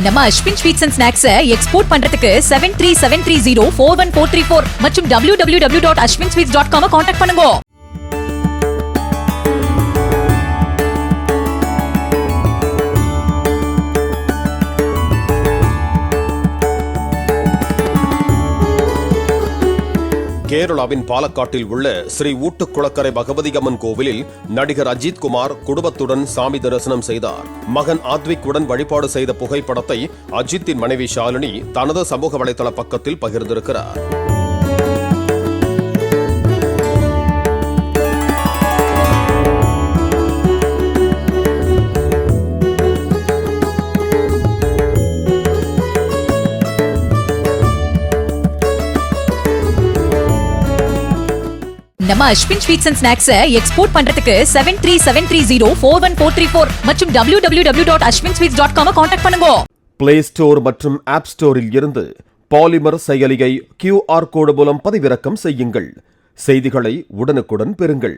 நம்ம Ashwin sweets and snacks export பண்றதுக்கு 7373041434 மற்றும் www.ashwinsweets.com கான்டாக்ட் பண்ணுங்க. கேரளாவின் பாலக்காட்டில் உள்ள ஸ்ரீ ஊட்டுக்குளக்கரை பகவதி அம்மன் கோவிலில் நடிகர் அஜித் குமார் குடும்பத்துடன் சாமி தரிசனம் செய்தார். மகன் ஆத்விக் உடன் வழிபாடு செய்த புகைப்படத்தை அஜித்தின் மனைவி ஷாலினி தனது சமூக வலைதள பக்கத்தில் பகிர்ந்திருக்கிறார். நம்ம Ashwin sweets and snacks export பண்றதுக்கு 7373041434 மற்றும் www.ashwinsweets.com கான்டாக்ட் பண்ணுங்க. பிளே ஸ்டோர் மற்றும் ஆப் ஸ்டோரில் இருந்து பாலிமர் செயலியை QR கோடு மூலம் பதிவிறக்கம் செய்யுங்கள். செய்திகளை உடனுக்குடன் பெறுங்கள்.